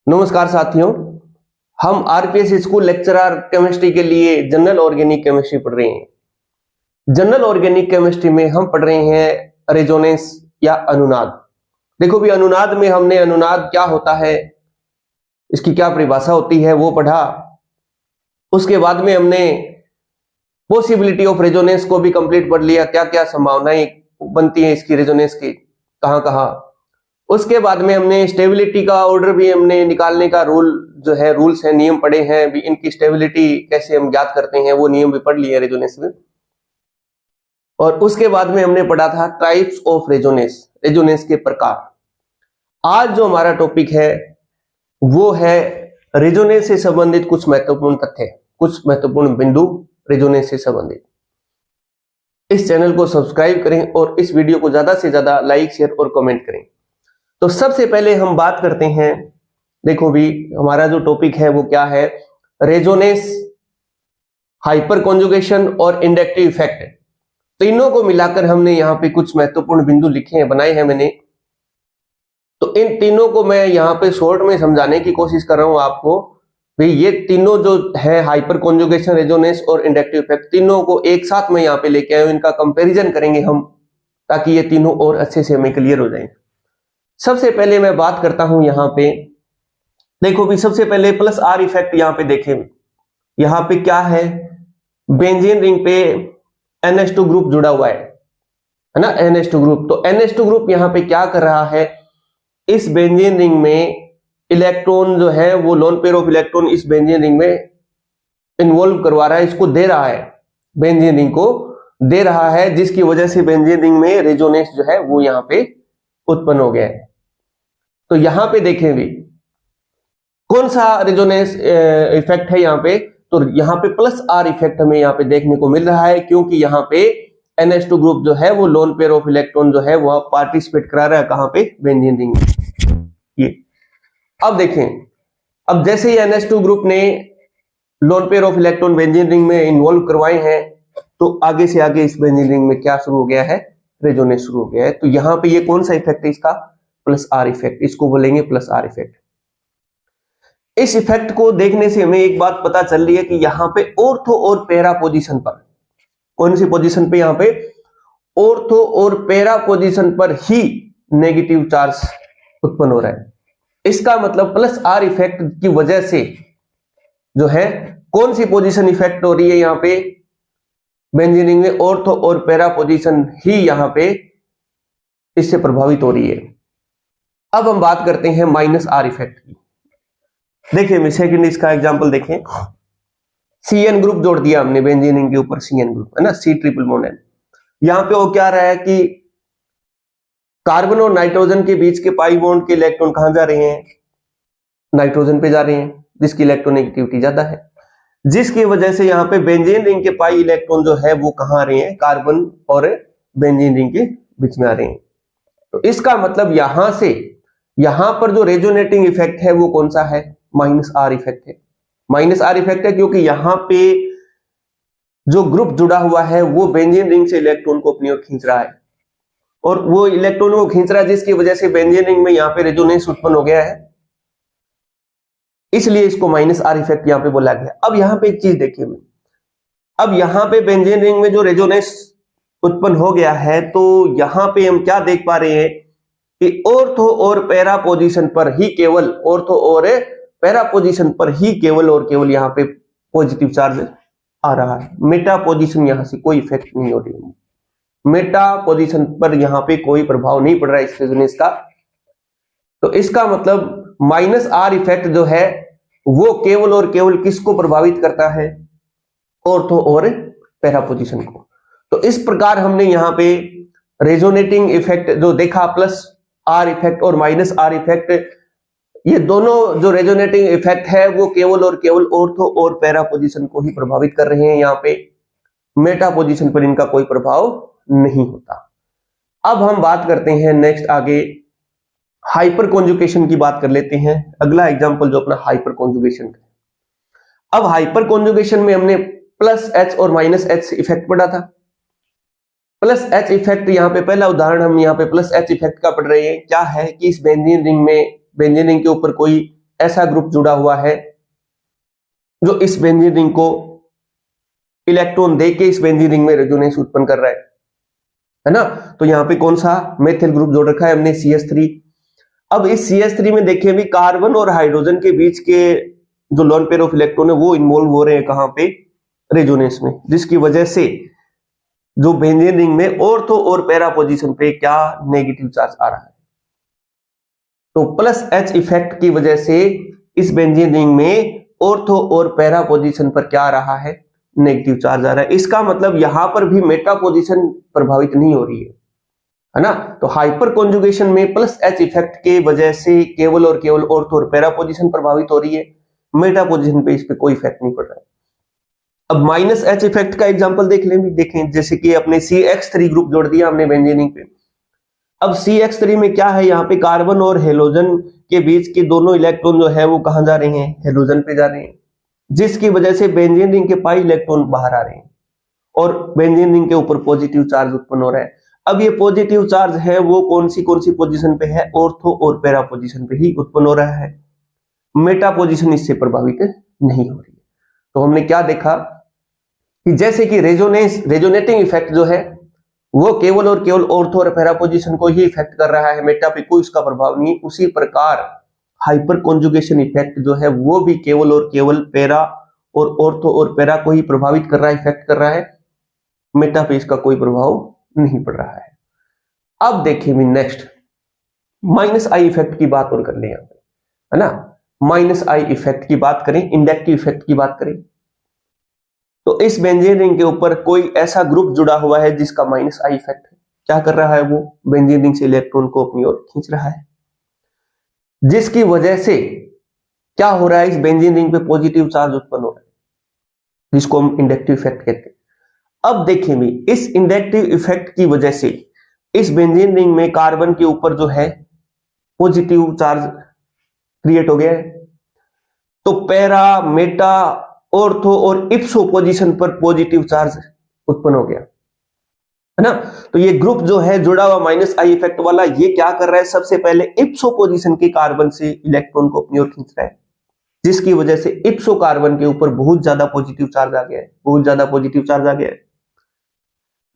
नमस्कार साथियों, हम आरपीएस स्कूल लेक्चरर केमिस्ट्री के लिए जनरल ऑर्गेनिक केमिस्ट्री पढ़ रहे हैं। जनरल ऑर्गेनिक केमिस्ट्री में हम पढ़ रहे हैं रेजोनेंस या अनुनाद। देखो भी अनुनाद में हमने अनुनाद क्या होता है, इसकी क्या परिभाषा होती है वो पढ़ा। उसके बाद में हमने पॉसिबिलिटी ऑफ रेजोनेंस को भी कंप्लीट पढ़ लिया, क्या क्या संभावनाएं बनती है इसकी रेजोनेंस की, कहां कहां। उसके बाद में हमने स्टेबिलिटी का ऑर्डर भी हमने निकालने का रूल्स है, नियम पढ़े हैं भी, इनकी स्टेबिलिटी कैसे हम ज्ञात करते हैं वो नियम भी पढ़ लिए रेजोनेंस में। और उसके बाद में हमने पढ़ा था टाइप्स ऑफ रेजोनेंस, रेजोनेंस के प्रकार। आज जो हमारा टॉपिक है वो है रेजोनेंस से संबंधित कुछ महत्वपूर्ण तथ्य, कुछ महत्वपूर्ण बिंदु रेजोनेंस से संबंधित। इस चैनल को सब्सक्राइब करें और इस वीडियो को ज्यादा से ज्यादा लाइक, शेयर और कमेंट करें। तो सबसे पहले हम बात करते हैं, देखो भी हमारा जो टॉपिक है वो क्या है, रेजोनेंस, हाइपर कॉन्जुगेशन और इंडक्टिव इफेक्ट। तीनों को मिलाकर हमने यहाँ पे कुछ महत्वपूर्ण बिंदु लिखे हैं, बनाए हैं मैंने। तो इन तीनों को मैं यहाँ पे शॉर्ट में समझाने की कोशिश कर रहा हूं आपको। भाई ये तीनों जो है, हाइपर कॉन्जुगेशन, रेजोनेंस और इंडक्टिव इफेक्ट, तीनों को एक साथ में यहाँ पे लेके आए, इनका कंपेरिजन करेंगे हम, ताकि ये तीनों और अच्छे से हमें क्लियर हो जाए। सबसे पहले मैं बात करता हूं यहां पे, देखो भी सबसे पहले प्लस आर इफेक्ट यहां पे देखें। यहां पे क्या है, बेंजीन रिंग पे NH2 ग्रुप जुड़ा हुआ है ना, NH2 ग्रुप। तो NH2 ग्रुप यहां पे क्या कर रहा है, इस बेंजीन रिंग में इलेक्ट्रॉन जो है वो लोन पेयर ऑफ इलेक्ट्रॉन इस बेंजीन रिंग में इन्वॉल्व करवा रहा है, इसको दे रहा है, बेंजीन रिंग को दे रहा है, जिसकी वजह से बेंजीन रिंग में रेजोनेंस जो है वो यहां पे उत्पन्न हो गया है। तो यहां पे देखें भी कौन सा रेजोनेंस इफेक्ट है यहां पे, तो यहां पे प्लस आर इफेक्ट हमें यहां पे देखने को मिल रहा है, क्योंकि यहां पे NH2 ग्रुप जो है वो लोन पेयर ऑफ इलेक्ट्रॉन जो है वो पार्टिसिपेट करा रहा है, कहां पे, बेंजीन रिंग में। ये अब देखें, अब जैसे ही NH2 ग्रुप ने lone pair of electron benzene ring में इन्वॉल्व करवाए हैं, तो आगे से आगे इस बेंजीन रिंग में क्या शुरू हो गया है, रेजोनेंस शुरू हो गया है। तो यहां पे ये कौन सा इफेक्ट है इसका, प्लस आर इफेक्ट, इसको बोलेंगे प्लस आर इफेक्ट। इस इफेक्ट को देखने से हमें एक बात पता चल रही है कि यहां पे ऑर्थो और पैरा पोजीशन पर, कौन सी पोजीशन पे, यहां पे ऑर्थो और पैरा पोजीशन पर ही नेगेटिव चार्ज उत्पन्न हो रहा है। इसका मतलब प्लस आर इफेक्ट की वजह से जो है कौन सी पोजीशन इफेक्ट हो रही है, यहां पे बेंजीन रिंग में ऑर्थो और पैरा पोजीशन ही यहां पे इससे प्रभावित हो रही है। अब हम बात करते हैं माइनस आर इफेक्ट की। देखिए सेकंड इसका एग्जांपल देखें, CN ग्रुप जोड़ दिया हमने बेंजीन रिंग के ऊपर, CN ग्रुप है ना, C ट्रिपल बॉन्ड है। यहां पे वो क्या रहा है कि कार्बन और नाइट्रोजन के बीच के पाई बॉन्ड के इलेक्ट्रॉन कहां जा रहे हैं, नाइट्रोजन पे जा रहे हैं, जिसकी इलेक्ट्रोनेगेटिविटी ज्यादा है, जिसकी वजह से यहाँ पे बेंजीन रिंग के पाई इलेक्ट्रॉन जो है वो कहां आ रहे हैं, कार्बन और बेंजीन रिंग के बीच में आ रहे हैं। तो इसका मतलब यहां से यहां पर जो रेजोनेटिंग इफेक्ट है वो कौन सा है, माइनस आर इफेक्ट है। माइनस आर इफेक्ट है क्योंकि यहां पे जो ग्रुप जुड़ा हुआ है वो बेंजीन रिंग से इलेक्ट्रॉन को अपनी ओर खींच रहा है, और वो इलेक्ट्रॉन को खींच रहा है, जिसकी वजह से बेंजीन रिंग में यहाँ पे रेजोनेंस उत्पन्न हो गया है, इसलिए इसको माइनस आर इफेक्ट यहां पे बोला गया। अब यहां पे एक चीज देखिए, अब यहां पे बेंजीन रिंग में जो रेजोनेंस उत्पन्न हो गया है, तो यहां पे हम क्या देख पा रहे हैं कि ऑर्थो और पैरा पोजीशन पर ही केवल, ऑर्थो और पैरा पोजीशन पर ही केवल और केवल यहां पे पॉजिटिव चार्ज आ रहा है। मेटा पोजीशन यहां से कोई इफेक्ट नहीं हो रही है, मेटा पोजीशन पर यहां पे कोई प्रभाव नहीं पड़ रहा है इस रेजोनेंस का। तो इसका मतलब माइनस आर इफेक्ट जो है वो केवल और केवल किसको प्रभावित करता है, ऑर्थो और पैरा पोजीशन को। तो इस प्रकार हमने यहाँ पे रेजोनेटिंग इफेक्ट जो देखा, प्लस आर इफेक्ट और माइनस आर इफेक्ट, ये दोनों जो रेजोनेटिंग इफेक्ट है वो केवल और केवल ऑर्थो और पैरा पोजीशन को ही प्रभावित कर रहे हैं, यहाँ पे मेटा पोजीशन पर इनका कोई प्रभाव नहीं होता। अब हम बात करते हैं नेक्स्ट आगे हाइपर कॉन्जुगेशन की बात कर लेते हैं। अगला एग्जांपल जो अपना हाइपर कॉन्जुगेशन का। अब हाइपर कॉन्जुगेशन में हमने प्लस H और माइनस H इफेक्ट पढ़ा था। प्लस H इफेक्ट यहाँ पे पहला उदाहरण हम यहाँ पे प्लस H इफेक्ट का पढ़ रहे हैं। क्या है कि इस बेंजीन रिंग में, बेंजीन रिंग के ऊपर कोई ऐसा ग्रुप जुड़ा हुआ है जो इस बेंजीन रिंग को इलेक्ट्रॉन देके इस बेंजीन रिंग में रेजोनेंस उत्पन्न कर रहा है ना। तो यहां पे कौन सा मेथिल ग्रुप जोड़ रखा है हमने, CH3। अब इस CH3 में देखिए अभी कार्बन और हाइड्रोजन के बीच के जो लोन पेयर ऑफ इलेक्ट्रॉन है वो इन्वॉल्व हो रहे हैं कहां पे, रेजोनेंस में, जिसकी वजह से जो बेंजीन रिंग में ऑर्थो और पैरा पोजीशन पे क्या नेगेटिव चार्ज आ रहा है। तो प्लस H इफेक्ट की वजह से इस बेंजीन रिंग में ऑर्थो और पैरा पोजीशन पर क्या आ रहा है, नेगेटिव चार्ज आ रहा है। इसका मतलब यहां पर भी मेटा पोजीशन प्रभावित नहीं हो रही है ना। तो हाइपर कॉन्जुगेशन में प्लस H इफेक्ट के वजह से केवल और केवल ऑर्थो और पैरा पोजीशन प्रभावित हो रही है, मेटा पोजीशन पे इस पे कोई इफेक्ट नहीं पड़ रहा है। अब माइनस H इफेक्ट का एग्जांपल देखें, जैसे कि अपने CH3 ग्रुप जोड़ दिया हमने बेंजीन रिंग पे। अब CH3 में क्या है, यहाँ पे कार्बन और हेलोजन के बीच के दोनों इलेक्ट्रॉन जो है वो कहां जा रहे हैं, हेलोजन पे जा रहे हैं, जिसकी वजह से बेंजीन रिंग के पाई इलेक्ट्रॉन बाहर आ रहे हैं और बेंजीन रिंग के ऊपर पॉजिटिव चार्ज उत्पन्न हो रहा है। अब ये पॉजिटिव चार्ज है वो कौन सी पोजीशन पे है, ऑर्थो और पैरा पोजीशन पे ही उत्पन्न हो रहा है, मेटा पोजीशन इससे प्रभावित नहीं हो रही है। तो हमने क्या देखा कि जैसे कि रेजोनेटिंग इफेक्ट जो है वो केवल और केवल ऑर्थो और पैरा पोजीशन को ही इफेक्ट कर रहा है, मेटा पे कोई उसका प्रभाव नहीं। उसी प्रकार हाइपर कॉन्जुगेशन इफेक्ट जो है वो भी केवल और केवल पैरा और ऑर्थो और पैरा को ही प्रभावित कर रहा है, इफेक्ट कर रहा है, मेटा पे इसका कोई प्रभाव नहीं पड़ रहा है। अब देखिए नेक्स्ट माइनस आई इफेक्ट की बात और कर ले यहां पे, है ना। माइनस आई इफेक्ट की बात करें, इंडक्टिव इफेक्ट की बात करें, तो इस बेंजीन रिंग के ऊपर कोई ऐसा ग्रुप जुड़ा हुआ है जिसका माइनस आई इफेक्ट है। क्या कर रहा है, वो बेंजीन रिंग से इलेक्ट्रॉन को अपनी ओर खींच रहा है, जिसकी वजह से क्या हो रहा है, इस बेंजीन रिंग पे पॉजिटिव चार्ज उत्पन्न हो रहा है, जिसको हम इंडक्टिव इफेक्ट कहते हैं। अब देखिए भी इस इंडक्टिव इफेक्ट की वजह से इस बेंजीन रिंग में कार्बन के ऊपर जो है पॉजिटिव चार्ज क्रिएट हो गया है। तो पैरा, मेटा, ऑर्थो और इप्सो पोजीशन पर पॉजिटिव चार्ज उत्पन्न हो गया, है ना। तो ये ग्रुप जो है जुड़ा हुआ माइनस आई इफेक्ट वाला, ये क्या कर रहा है, सबसे पहले इप्सो पोजीशन के कार्बन से इलेक्ट्रॉन को अपनी ओर खींच रहा है, जिसकी वजह से इप्सो कार्बन के ऊपर बहुत ज्यादा पॉजिटिव चार्ज आ गया है, बहुत ज्यादा पॉजिटिव चार्ज आ गया है।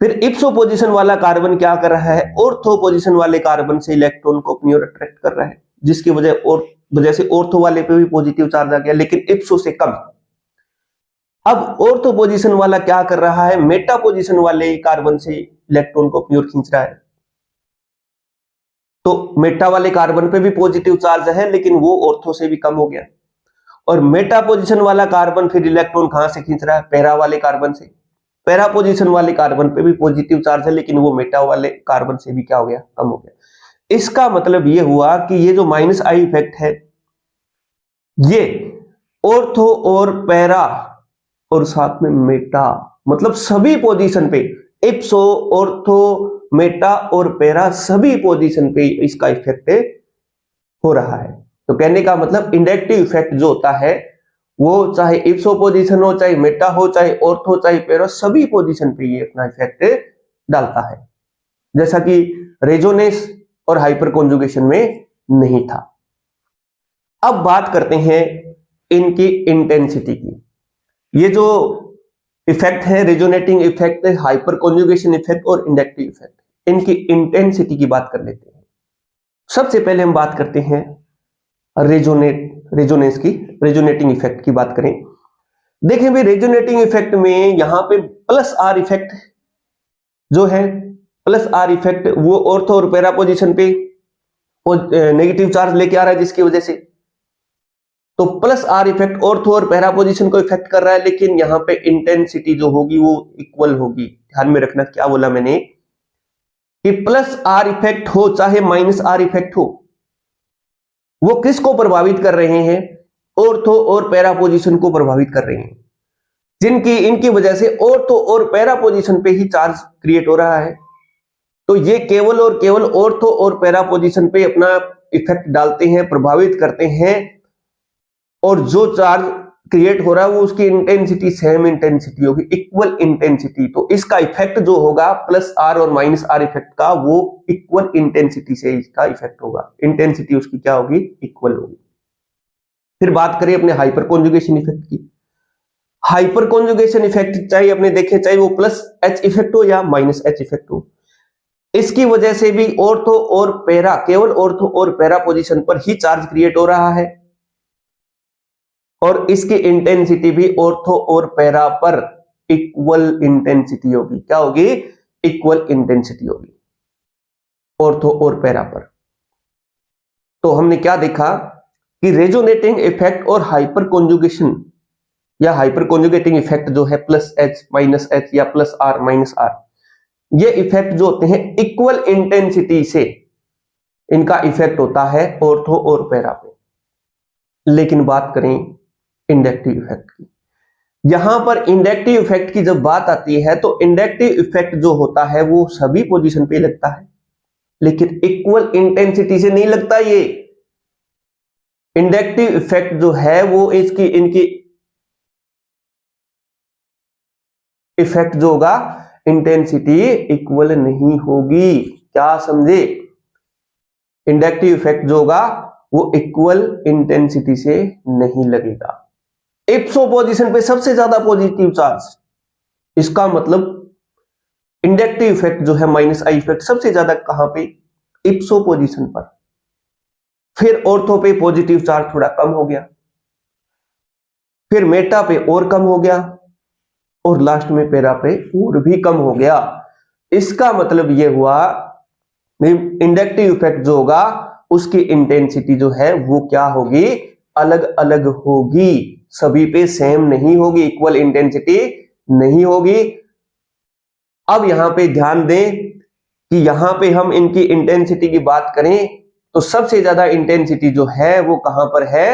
फिर इप्सो पोजीशन वाला कार्बन क्या कर रहा है, ऑर्थो पोजीशन वाले कार्बन से इलेक्ट्रॉन को अपनी ओर अट्रैक्ट कर रहा है, जिसकी वजह से ऑर्थो वाले पे भी पॉजिटिव चार्ज आ गया, लेकिन इप्सो से कम। अब ऑर्थो पोजीशन वाला क्या कर रहा है, मेटा पोजीशन वाले कार्बन से इलेक्ट्रॉन को अपनी ओर खींच रहा है। तो मेटा वाले कार्बन पे भी पॉजिटिव चार्ज है, लेकिन वो ऑर्थो से भी कम हो गया। और मेटा पोजीशन वाला कार्बन फिर इलेक्ट्रॉन कहां से खींच रहा है, पैरा वाले कार्बन से। पैरा पोजीशन वाले कार्बन पे भी पॉजिटिव चार्ज है, लेकिन वो मेटा वाले कार्बन से भी क्या हो गया, कम हो गया। इसका मतलब ये हुआ कि ये जो माइनस आई इफेक्ट है ये ऑर्थो और पैरा और साथ में मेटा, मतलब सभी पोजीशन पे, इप्सो, ऑर्थो, मेटा और पैरा, सभी पोजीशन पे इसका इफेक्ट हो रहा है। तो कहने का मतलब इंडक्टिव इफेक्ट जो होता है वो चाहे इप्सो पोजीशन हो, चाहे मेटा हो, चाहे ऑर्थो, चाहे पैरा, सभी पोजीशन पे ये अपना इफेक्ट डालता है, जैसा कि रेजोनेंस और हाइपर कॉन्जुगेशन में नहीं था। अब बात करते हैं इनकी इंटेंसिटी की। ये जो इफेक्ट है, resonating effect, hyper conjugation effect और इंडक्टिव इफेक्ट, इनकी इंटेंसिटी की बात कर लेते हैं। सबसे पहले हम बात करते हैं रेजोनेंस की, रेजोनेटिंग इफेक्ट की बात करें। देखें भी रेजोनेटिंग इफेक्ट में यहां पे प्लस आर इफेक्ट जो है, प्लस आर इफेक्ट वो ऑर्थो और पैरा पोजीशन पे नेगेटिव चार्ज लेके आ रहा है, जिसकी वजह से तो प्लस आर इफेक्ट ऑर्थो और पैरा पोजीशन को इफेक्ट कर रहा है, लेकिन यहां पे इंटेंसिटी जो होगी वो इक्वल होगी। ध्यान में रखना क्या बोला मैंने, कि प्लस आर इफेक्ट हो चाहे माइनस आर इफेक्ट हो, वो किसको प्रभावित कर रहे हैं, ऑर्थो और पैरा पोजीशन को प्रभावित कर रहे हैं, जिनकी इनकी वजह से ऑर्थो और पैरा पोजीशन पे ही चार्ज क्रिएट हो रहा है। तो ये केवल और केवल ऑर्थो और पैरा पोजीशन पे अपना इफेक्ट डालते हैं, प्रभावित करते हैं, और जो चार्ज क्रिएट हो रहा है वो उसकी इंटेंसिटी सेम इंटेंसिटी होगी, इक्वल इंटेंसिटी। तो इसका इफेक्ट जो होगा प्लस आर और माइनस आर इफेक्ट का, वो इक्वल इंटेंसिटी से इसका इफेक्ट होगा, इंटेंसिटी उसकी क्या होगी, इक्वल होगी। फिर बात करें अपने हाइपर कॉन्जुगेशन इफेक्ट की। हाइपर कॉन्जुगेशन इफेक्ट चाहे अपने देखें, चाहे वो प्लस एच इफेक्ट हो या माइनस एच इफेक्ट हो, इसकी वजह से भी ऑर्थो और पैरा, केवल ऑर्थो और पैरा पोजीशन पर ही चार्ज क्रिएट हो रहा है और इसकी इंटेंसिटी भी ऑर्थो और पैरा पर इक्वल इंटेंसिटी होगी। क्या होगी? इक्वल इंटेंसिटी होगी ऑर्थो और पैरा पर। तो हमने क्या देखा कि रेजोनेटिंग इफेक्ट और हाइपर कॉन्जुगेशन या हाइपर कॉन्जुगेटिंग इफेक्ट जो है प्लस एच माइनस एच या प्लस आर माइनस आर, ये इफेक्ट जो होते हैं इक्वल इंटेंसिटी से इनका इफेक्ट होता है ऑर्थो और पैरा पे। लेकिन बात करें इंडक्टिव इफेक्ट की, यहां पर इंडक्टिव इफेक्ट की जब बात आती है तो इंडक्टिव इफेक्ट जो होता है वो सभी पोजीशन पे लगता है, लेकिन इक्वल इंटेंसिटी से नहीं लगता। ये इंडक्टिव इफेक्ट जो है वो इनकी इफेक्ट जो होगा इंटेंसिटी इक्वल नहीं होगी। क्या समझे? इंडक्टिव इफेक्ट जो होगा वो इक्वल इंटेंसिटी से नहीं लगेगा। इप्सो पोजीशन पे सबसे ज्यादा पॉजिटिव चार्ज, इसका मतलब इंडक्टिव इफेक्ट जो है माइनस आई इफेक्ट सबसे ज्यादा कहां पे? इप्सो पोजीशन पर। फिर ऑर्थो पे पॉजिटिव चार्ज थोड़ा कम हो गया, फिर मेटा पे और कम हो गया और लास्ट में पैरा पे और भी कम हो गया। इसका मतलब यह हुआ इंडक्टिव इफेक्ट जो होगा उसकी इंटेंसिटी जो है वो क्या होगी? अलग अलग होगी, सभी पे सेम नहीं होगी, इक्वल इंटेंसिटी नहीं होगी। अब यहां पे ध्यान दें कि यहां पे हम इनकी इंटेंसिटी की बात करें तो सबसे ज्यादा इंटेंसिटी जो है वो कहां पर है?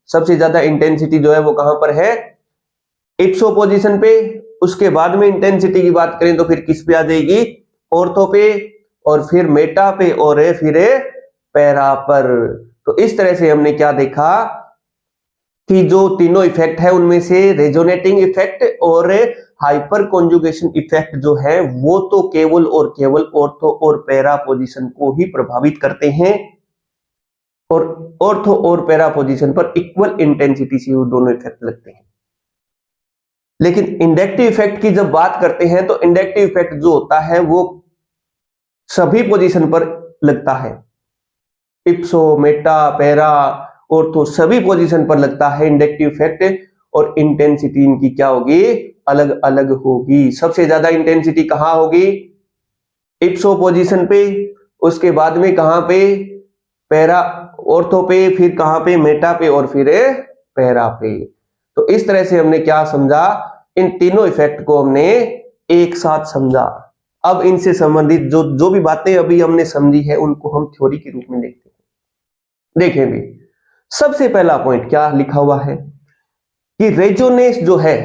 सबसे ज्यादा इंटेंसिटी जो है वो कहां पर है? इप्सो पोजीशन पे। उसके बाद में इंटेंसिटी की बात करें तो फिर किस पे आ जाएगी? ऑर्थो पे, और फिर मेटा पे, और फिर पैरा पर। तो इस तरह से हमने क्या देखा कि जो तीनों इफेक्ट है उनमें से रेजोनेटिंग इफेक्ट और हाइपर कॉन्जुगेशन इफेक्ट जो है वो तो केवल और केवल ऑर्थो और पैरा पोजीशन को ही प्रभावित करते हैं और ऑर्थो और पैरा पोजीशन पर इक्वल इंटेंसिटी से वो दोनों इफेक्ट लगते हैं। लेकिन इंडक्टिव इफेक्ट की जब बात करते हैं तो इंडक्टिव इफेक्ट जो होता है वो सभी पोजीशन पर लगता है, इप्सो, मेटा, पैरा, ऑर्थो सभी पोजीशन पर लगता है इंडक्टिव इफेक्ट, और इंटेंसिटी इनकी क्या होगी? अलग अलग होगी। सबसे ज्यादा इंटेंसिटी कहां होगी? इप्सो पोजीशन पे, उसके बाद में कहां पे? पैरा ऑर्थो पे, फिर कहां पे? मेटा पे, और फिर पैरा पे। तो इस तरह से हमने क्या समझा? इन तीनों इफेक्ट को हमने एक साथ समझा। अब इनसे संबंधित जो भी बातें अभी हमने समझी है उनको हम थ्योरी के रूप में देखते हैं। देखेंगे सबसे पहला पॉइंट क्या लिखा हुआ है कि रेजोनेंस जो है,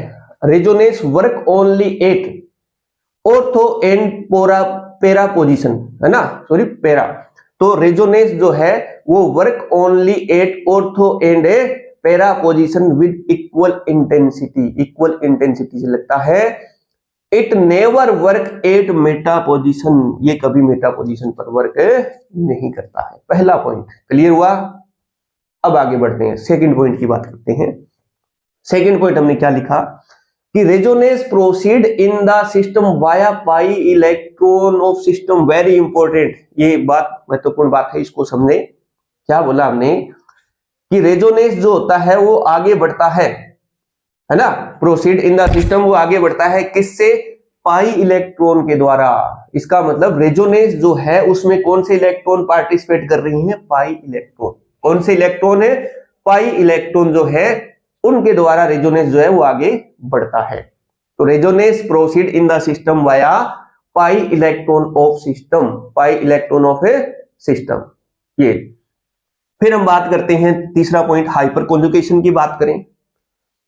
resonance work only at ortho and para position, है ना, सॉरी पैरा। तो रेजोनेंस जो है वो work only at ortho and para position with equal intensity, equal intensity से लगता है। It never work at meta position, ये कभी मेटा पोजीशन पर वर्क नहीं करता है। पहला पॉइंट क्लियर हुआ। अब आगे बढ़ते हैं, सेकंड पॉइंट की बात करते हैं। सेकंड पॉइंट हमने क्या लिखा कि resonance proceed in the system via pi electron of system. Very important, ये बात महत्वपूर्ण बात है, इसको समझे। क्या बोला हमने कि रेजोनेंस जो होता है वो आगे बढ़ता है ना, प्रोसीड इन द सिस्टम, वो आगे बढ़ता है किससे? पाई इलेक्ट्रॉन के द्वारा। इसका मतलब रेजोनेंस जो है उसमें कौन से इलेक्ट्रॉन पार्टिसिपेट कर रही हैं? Pi electron. कौन से इलेक्ट्रॉन है? पाई इलेक्ट्रॉन जो है उनके द्वारा रेजोनेंस जो है वो आगे बढ़ता है। तो resonance proceed in the system via pi electron of system, pi electron of A system. ये फिर हम बात करते हैं तीसरा पॉइंट, हाइपर कॉन्जुगेशन की बात करें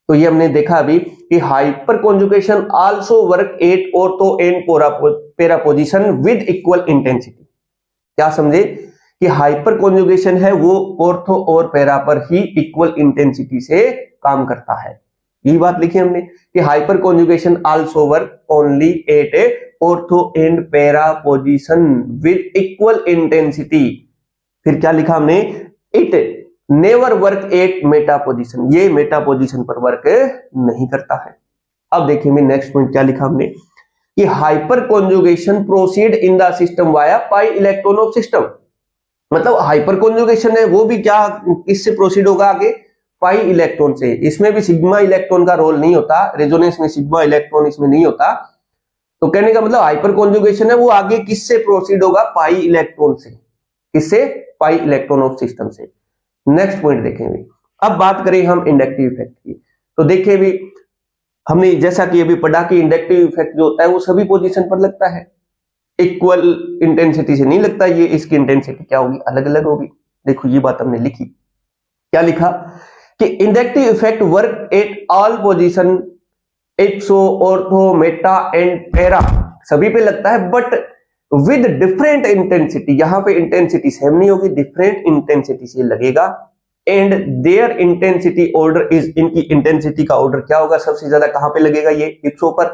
तो ये हमने देखा अभी कि hyperconjugation also work at ortho and para position with equal intensity. क्या समझे कि हाइपर कॉन्जुगेशन है वो ऑर्थो और पैरा पर ही इक्वल इंटेंसिटी से काम करता है। यही बात लिखी हमने कि hyperconjugation also work only at ortho and para position with equal intensity. फिर क्या लिखा हमने? It never work at meta position, ये मेटा पोजीशन पर वर्क नहीं करता है। अब देखिए मैं नेक्स्ट पॉइंट क्या लिखा हमने कि hyper conjugation proceed in the system via pi electron of system. मतलब हाइपर कॉन्जुगेशन है वो भी क्या किससे प्रोसीड होगा आगे, पाई इलेक्ट्रॉन से। इसमें भी सिग्मा इलेक्ट्रॉन का रोल नहीं होता, रेजोनेंस में सिग्मा इलेक्ट्रॉन इसमें नहीं होता। तो कहने का मतलब हाइपर कॉन्जुगेशन है वो आगे किससे प्रोसीड होगा, पाई इलेक्ट्रॉन से। किससे, पाई इलेक्ट्रॉन ऑफ सिस्टम से। नेक्स्ट पॉइंट देखेंगे। अब बात करें हम इंडक्टिव इफेक्ट की, तो देखिए भी हमने जैसा कि अभी पढ़ा कि इंडक्टिव इफेक्ट जो होता है वो सभी पोजीशन पर लगता है, इक्वल इंटेंसिटी से नहीं लगता। ये इसकी इंटेंसिटी क्या होगी, अलग अलग होगी। देखो ये बात हमने लिखी, क्या लिखा कि inductive effect work at all position, exo, ortho, meta and para, सभी पे लगता है, बट विद डिफरेंट इंटेंसिटी। यहां पे इंटेंसिटी सेम नहीं होगी, डिफरेंट इंटेंसिटी से लगेगा। And their intensity order is, इनकी इंटेंसिटी का ऑर्डर क्या होगा, सबसे ज्यादा कहां पे लगेगा, ये एक्सो पर,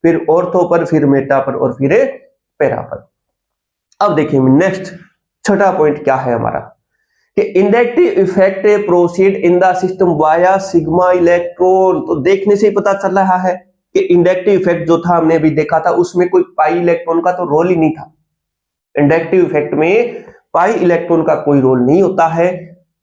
फिर ऑर्थो पर, फिर मेटा पर और फिर पैरा पर। अब देखिए नेक्स्ट छठा पॉइंट क्या है हमारा कि inductive effect proceed in the system via sigma electron. तो देखने से ही पता चल रहा है कि इंडक्टिव इफेक्ट जो था हमने अभी देखा था उसमें कोई पाई इलेक्ट्रॉन का तो रोल ही नहीं था। इंडक्टिव इफेक्ट में पाई इलेक्ट्रॉन का कोई रोल नहीं होता है,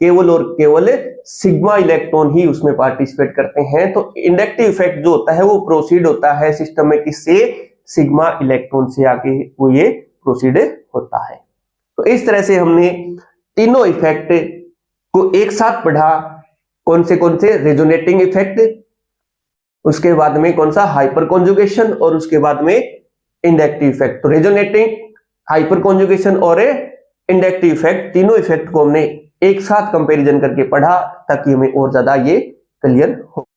केवल और केवल सिग्मा इलेक्ट्रॉन ही उसमें पार्टिसिपेट करते हैं। तो इंडक्टिव इफेक्ट जो होता है वो प्रोसीड होता है सिस्टम में किससे, सिग्मा इलेक्ट्रॉन से आगे वो ये प्रोसीड होता है। तो इस तरह से हमने तीनों इफेक्ट को एक साथ पढ़ा। कौन से रेजोनेटिंग इफेक्ट, उसके बाद में कौन सा हाइपर कॉन्जुगेशन और उसके बाद में इंडक्टिव इफेक्ट। तो रेजोनेटिंग, हाइपर कॉन्जुगेशन और इंडक्टिव इफेक्ट, तीनों इफेक्ट को हमने एक साथ कंपैरिजन करके पढ़ा ताकि हमें और ज्यादा ये क्लियर हो।